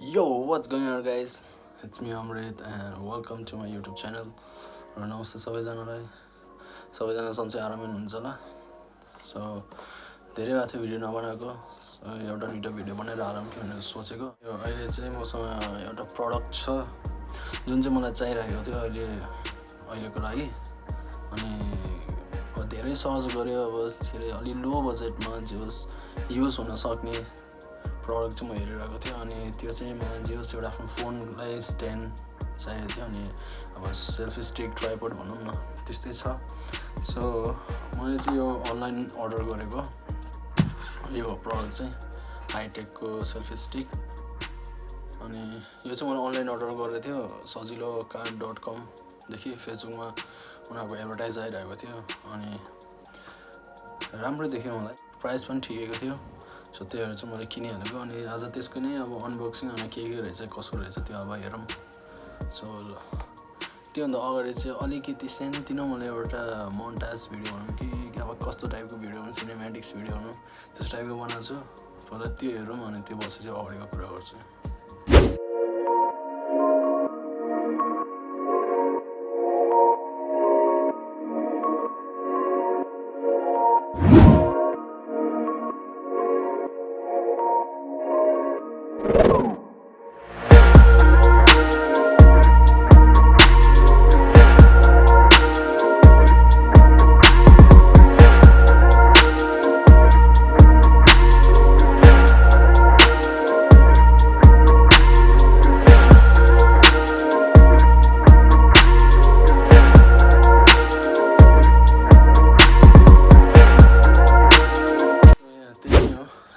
Yo, what's going on guys? It's me Amrit and welcome to my YouTube channel. र नमस्ते सबैजनालाई सबैजना सन्चै आरामै हुनुहुन्छ होला सो धेरै भएको थियो भिडियो नबनाएको एउटा भिडियो बनाएर आराम के भनेर सोचेको यो अहिले चाहिँ मसँग एउटा प्रडक्ट छ जुन चाहिँ मलाई चाहिरहेको थियो अहिलेको लागि अनि धेरै सर्च गर्यो अब अलि लो बजेटमा युज हुन सक्ने प्रडक्ट चाहिँ म हेरिरहेको थिएँ अनि त्यो चाहिँ मलाई जियोस् एउटा आफ्नो फोनलाई स्ट्यान्ड चाहिएको थियो अनि अब सेल्फी स्टिक ट्राइपड भनौँ न त्यस्तै छ सो मैले चाहिँ यो अनलाइन अर्डर गरेको यो प्रडक्ट चाहिँ हाइटेकको सेल्फी स्टिक अनि यो चाहिँ मैले अनलाइन अर्डर गरेको थियो sajilocard.com देखि फेसबुकमा उनीहरूको एडभर्टाइज आइरहेको थियो अनि राम्रो देख्यो मलाई प्राइस पनि ठिकैको थियो सो त्योहरू चाहिँ मैले किनिहालेको अनि आज त्यसको नै अब अनबक्सिङ अनि के रहेछ कसो रहेछ त्यो अब हेरौँ सो त्योभन्दा अगाडि चाहिँ अलिकति सानोतिनो मैले एउटा मोन्टाज भिडियो भनौँ कि अब कस्तो टाइपको भिडियो भनौँ सिनेमेटिक्स भिडियो भनौँ त्यस्तो टाइपको बनाएको छु पहिला त्यो हेरौँ अनि त्यो पछि चाहिँ अगाडिको कुरा गर्छु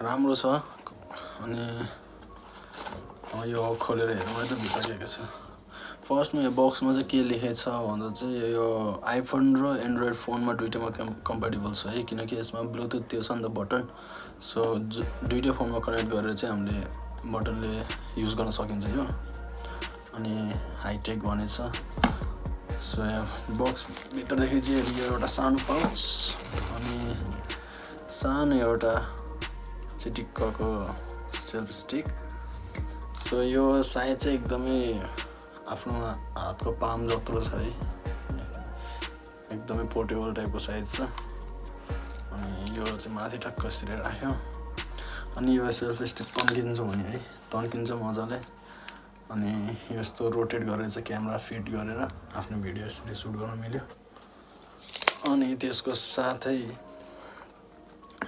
राम्रो छ अनि यो खोलेर हेरौँ है त भित्र के छ फर्स्टमा यो बक्समा चाहिँ के लेखेको छ भन्दा चाहिँ यो आइफोन र एन्ड्रोइड फोनमा दुइटैमा कम्पेटेबल छ है किनकि यसमा ब्लुटुथ त्यो छ नि त बटन सो दुइटै फोनमा कनेक्ट गरेर चाहिँ हामीले बटनले युज गर्न सकिन्छ यो अनि हाइटेक भनेछ सो यहाँ बक्सभित्रदेखि चाहिँ यो एउटा सानो पाउच अनि सानो एउटा चिटिक्कको सेल्फी स्टिक सो यो साइज चाहिँ एकदमै आफ्नो हातको पाम जत्रो छ है एकदमै पोर्टेबल टाइपको साइज छ अनि यो चाहिँ माथि ठक्क यसरी राख्यो अनि यो सेल्फी स्टिक तन्किन्छ भने है तन्किन्छ मजाले अनि यस्तो रोटेट गरेर चाहिँ क्यामेरा फिट गरेर आफ्नो भिडियो यसरी सुट गर्न मिल्यो अनि त्यसको साथै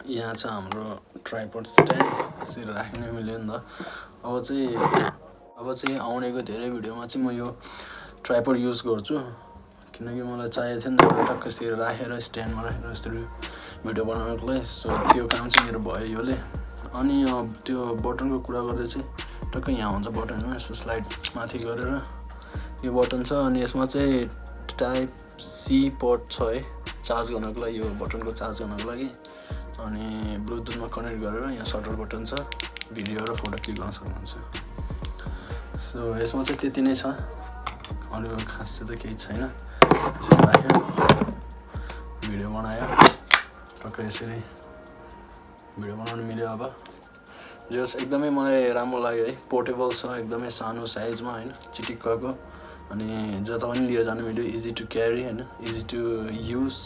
यहाँ चाहिँ हाम्रो ट्राइपड स्ट्यान्ड यसरी राख्ने मिल्यो नि त अब चाहिँ आउनेको धेरै भिडियोमा चाहिँ म यो ट्राइपड युज गर्छु किनकि मलाई चाहिएको थियो नि त टक्क यसरी राखेर स्ट्यान्डमा राखेर यसरी भिडियो बनाउनको लागि सो त्यो काम चाहिँ मेरो भयो योले अनि त्यो बटनको कुरा गर्दा चाहिँ टक्क यहाँ हुन्छ बटनमा यसो स्लाइड माथि गरेर यो बटन छ अनि यसमा चाहिँ टाइप सी पोर्ट छ है चार्ज गर्नको लागि यो बटनको चार्ज गर्नको लागि अनि ब्लुटुथमा कनेक्ट गरेर यहाँ सटर बटन छ भिडियो र फोटो क्लिक गर्न सक्नुहुन्छ सो यसमा चाहिँ त्यति नै छ अरू खास चाहिँ त केही छैन यसरी राख्यो भिडियो बनायो टक्क यसरी भिडियो बनाउनु मिल्यो अब जस एकदमै मलाई राम्रो लाग्यो है पोर्टेबल छ एकदमै सानो साइजमा होइन चिटिक्कको अनि जता पनि लिएर जानु मिल्यो इजी टु क्यारी होइन इजी टु युज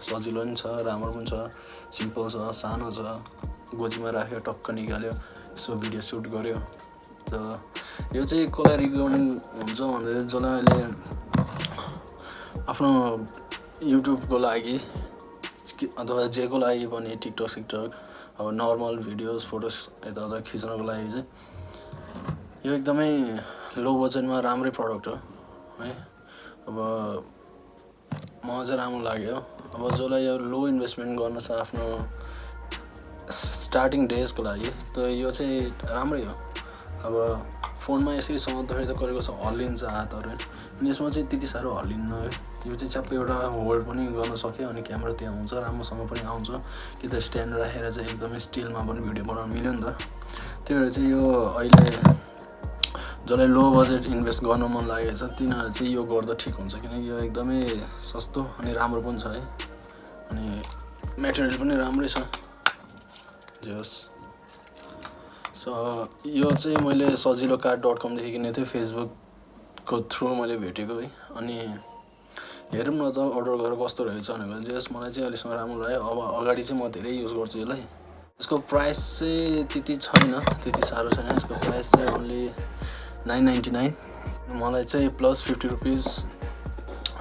सजिलो पनि छ राम्रो पनि छ सिम्पल छ सानो छ गोजीमा राख्यो टक्क निकाल्यो यसो भिडियो सुट गर्यो त यो चाहिँ कसलाई रिकमेन्ड हुन्छ भन्दा जसलाई अहिले आफ्नो युट्युबको लागि अथवा जेको लागि पनि टिकटक सिकटक अब नर्मल भिडियोज फोटोज यताउता खिच्नको लागि चाहिँ यो एकदमै लो बजेटमा राम्रै प्रडक्ट हो है अब मलाई चाहिँ राम्रो लाग्यो अब जसलाई यो लो इन्भेस्टमेन्ट गर्न छ आफ्नो स्टार्टिङ डेजको लागि त यो चाहिँ राम्रै हो अब फोनमा यसरी समात्दाखेरि त कहिले कसो हल्लिन्छ हातहरू अनि यसमा चाहिँ त्यति साह्रो हल्लिन्न है यो चाहिँ च्याप्पै एउटा होल्ड पनि गर्न सक्यो अनि क्यामेरा त्यहाँ हुन्छ राम्रोसँग पनि आउँछ कि त स्ट्यान्ड राखेर चाहिँ एकदमै स्टिलमा पनि भिडियो बनाउनु मिल्यो नि त त्यही भएर चाहिँ यो अहिले जसलाई लो बजेट इन्भेस्ट गर्न मन लागेको छ तिनीहरू चाहिँ यो गर्दा ठिक हुन्छ किनकि यो एकदमै सस्तो अनि राम्रो पनि छ है अनि मेटेरियल पनि राम्रै छ जस सो यो चाहिँ मैले sajilocart.com देखि किनेको थिएँ, फेसबुकको थ्रु मैले भेटेको है। अनि हेरौँ न त अर्डर गरेर कस्तो रहेछ भनेको चाहिँ मलाई चाहिँ अहिलेसम्म राम्रो लाग्यो। अब अगाडि चाहिँ म धेरै युज गर्छु यसलाई। यसको प्राइस चाहिँ त्यति छैन, त्यति साह्रो छैन। यसको प्राइस चाहिँ ओन्ली 999। मलाई चाहिँ प्लस 50 रुपिस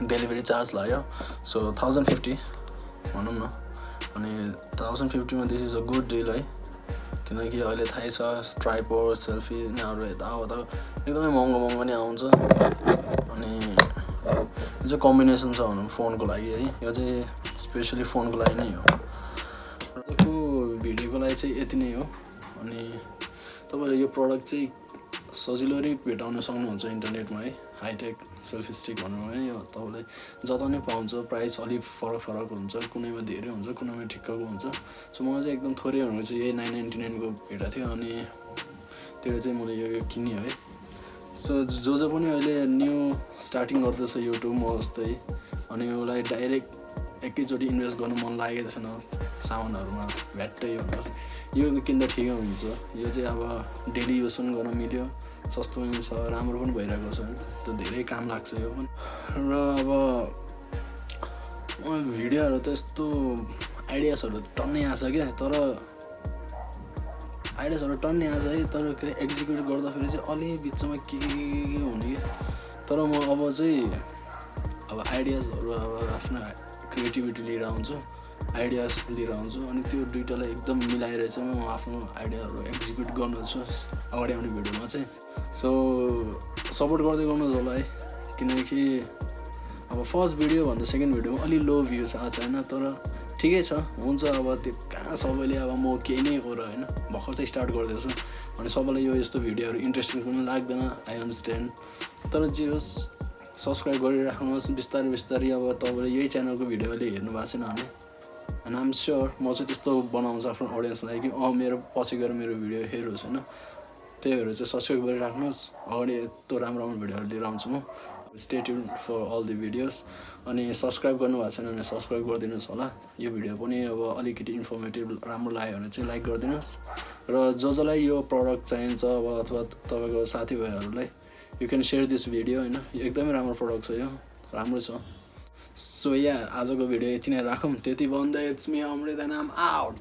डेलिभरी चार्ज लाग्यो, सो 1050 भनौँ न। अनि 1050 मा this is a good deal है, किनकि अहिले थाहै छ ट्राइपोड सेल्फी यिनीहरू यताउता एकदमै महँगो नै आउँछ। अनि यो चाहिँ कम्बिनेसन छ भनौँ फोनको लागि है, यो चाहिँ स्पेसली फोनको लागि नै हो। आजको भिडियोको लागि चाहिँ यति नै हो। अनि तपाईँले यो प्रडक्ट चाहिँ सजिलोरी भेटाउन सक्नुहुन्छ इन्टरनेटमा है। हाइटेक सेल्फी स्टिक भनौँ है, यो तपाईँले जता नै पाउँछ। प्राइस अलिक फरक हुन्छ, कुनैमा धेरै हुन्छ, कुनैमा ठिक्कको हुन्छ। सो मलाई चाहिँ एकदम थोरै भनेको चाहिँ यही 999 को भेटेको थियो, अनि त्यो चाहिँ मैले यो किनेँ है। सो जो पनि अहिले न्यू स्टार्टिङ गर्दैछ युट्युब म जस्तै, अनि उसलाई डाइरेक्ट एकैचोटि इन्भेस्ट गर्नु मन लागेको छैन सामानहरूमा भ्याट्टै होस्, यो किन्दा ठिकै हुन्छ। यो चाहिँ अब डेली युज पनि गर्न मिल्यो, सस्तो पनि छ, राम्रो पनि भइरहेको छ, त्यो धेरै काम लाग्छ यो पनि। र अब भिडियोहरू त यस्तो आइडियाजहरू टन्नै आछ क्या, तर आइडियाजहरू टन्नै आछ है, तर एक्जिक्युट गर्दाखेरि चाहिँ अलि बिचमा के हुने कि। तर म अब चाहिँ आइडियाजहरू आफ्नो क्रिएटिभिटी लिएर आउँछु, आइडियाज लिएर आउँछु, अनि त्यो दुइटालाई एकदम मिलाएर चाहिँ म आफ्नो आइडियाहरू एक्जिक्युट गर्नेछु अगाडि आउने भिडियोमा चाहिँ। सो सपोर्ट गर्दै गर्नुहोस् होला है, किनकि अब फर्स्ट भिडियो भन्दा सेकेन्ड भिडियोमा अलि लो भ्युज आएको छैन, तर ठिकै छ, हुन्छ। अब त्यो कहाँ सबैले अब म केही नै हो र होइन, भर्खर चाहिँ स्टार्ट गर्दैछु, अनि सबैलाई यो यस्तो भिडियोहरू इन्ट्रेस्टिङ पनि लाग्दैन, आई अन्डरस्ट्यान्ड। तर जे होस् सब्सक्राइब गरिराख्नुहोस् बिस्तारै। अब तपाईँले यही च्यानलको भिडियो अहिले हेर्नु भएको छैन भने, एन्ड आइएम स्योर म चाहिँ त्यस्तो बनाउँछु आफ्नो अडियन्सलाई कि मेरो पछि गएर मेरो भिडियो हेरोस् होइन। त्यही भएर चाहिँ सब्सक्राइब गरिराख्नुहोस्, अगाडि यस्तो राम्रो भिडियोहरू लिएर आउँछु म। Stay tuned for all the videos. अनि सब्सक्राइब गर्नुभएको छैन भने सब्सक्राइब गरिदिनुहोस् होला। यो भिडियो पनि अब अलिकति इन्फर्मेटिभ राम्रो लाग्यो भने चाहिँ लाइक गरिदिनुहोस्। र जसलाई यो प्रडक्ट चाहिन्छ अब अथवा तपाईँको साथीभाइहरूलाई you can share this video होइन, एकदमै राम्रो प्रडक्ट छ, यो राम्रो छ। सो आजको भिडियो यति नै राखौँ, त्यति भन्दै it's me Amrit and I am out.